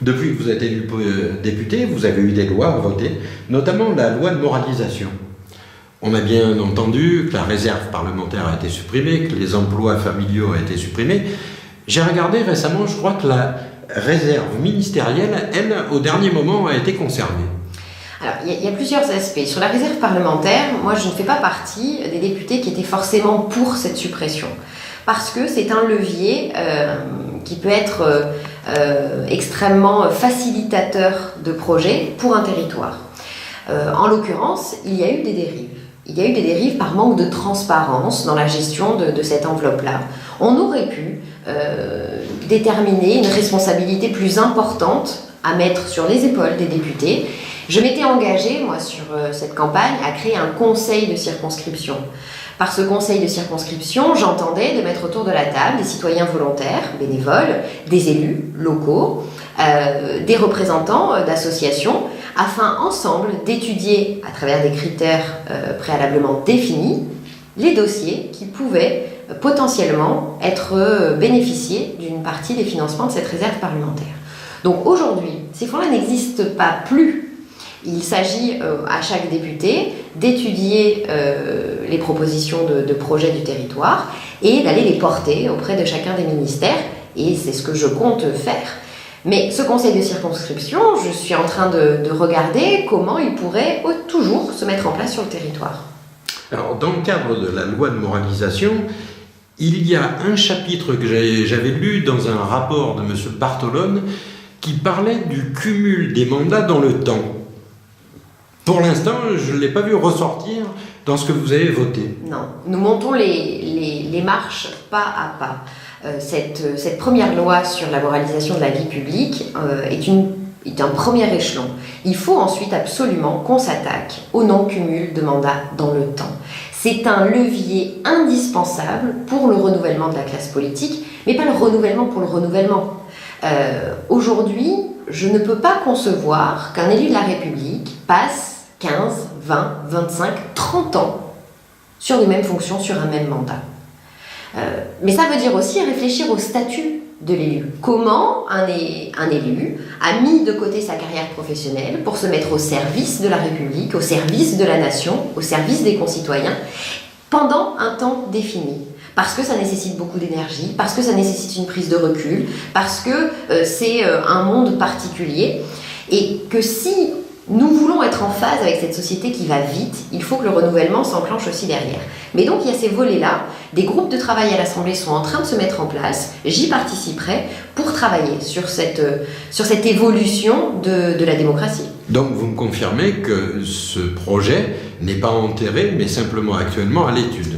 Depuis que vous êtes élu député, vous avez eu des lois à voter, notamment la loi de moralisation. On a bien entendu que la réserve parlementaire a été supprimée, que les emplois familiaux ont été supprimés. J'ai regardé récemment, je crois que la réserve ministérielle, elle, au dernier moment, a été conservée. Alors, il y a plusieurs aspects. Sur la réserve parlementaire, moi, je ne fais pas partie des députés qui étaient forcément pour cette suppression. Parce que c'est un levier qui peut être extrêmement facilitateur de projets pour un territoire. En l'occurrence, il y a eu des dérives. Il y a eu des dérives par manque de transparence dans la gestion de cette enveloppe-là. On aurait pu déterminer une responsabilité plus importante à mettre sur les épaules des députés. Je m'étais engagée, moi, sur cette campagne, à créer un conseil de circonscription. Par ce conseil de circonscription, j'entendais de mettre autour de la table des citoyens volontaires, bénévoles, des élus locaux, des représentants d'associations, afin ensemble d'étudier, à travers des critères préalablement définis, les dossiers qui pouvaient potentiellement être bénéficiés d'une partie des financements de cette réserve parlementaire. Donc aujourd'hui, ces fonds-là n'existent pas plus. Il s'agit à chaque député d'étudier les propositions de projets du territoire et d'aller les porter auprès de chacun des ministères, et c'est ce que je compte faire. Mais ce conseil de circonscription, je suis en train de regarder comment il pourrait toujours se mettre en place sur le territoire. Alors, dans le cadre de la loi de moralisation, il y a un chapitre que j'avais lu dans un rapport de M. Bartolone qui parlait du cumul des mandats dans le temps. Pour l'instant, je ne l'ai pas vu ressortir dans ce que vous avez voté. Non, nous montons les marches pas à pas. Cette première loi sur la moralisation de la vie publique est un premier échelon. Il faut ensuite absolument qu'on s'attaque au non-cumul de mandats dans le temps. C'est un levier indispensable pour le renouvellement de la classe politique, mais pas le renouvellement pour le renouvellement. Aujourd'hui, je ne peux pas concevoir qu'un élu de la République passe 15, 20, 25, 30 ans sur les mêmes fonctions, sur un même mandat. Mais ça veut dire aussi réfléchir au statut de l'élu. Comment un élu a mis de côté sa carrière professionnelle pour se mettre au service de la République, au service de la nation, au service des concitoyens, pendant un temps défini. Parce que ça nécessite beaucoup d'énergie, parce que ça nécessite une prise de recul, parce que c'est un monde particulier, et que si nous voulons être en phase avec cette société qui va vite, il faut que le renouvellement s'enclenche aussi derrière. Mais donc il y a ces volets-là, des groupes de travail à l'Assemblée sont en train de se mettre en place, j'y participerai pour travailler sur cette évolution de la démocratie. Donc vous me confirmez que ce projet n'est pas enterré, mais simplement actuellement à l'étude?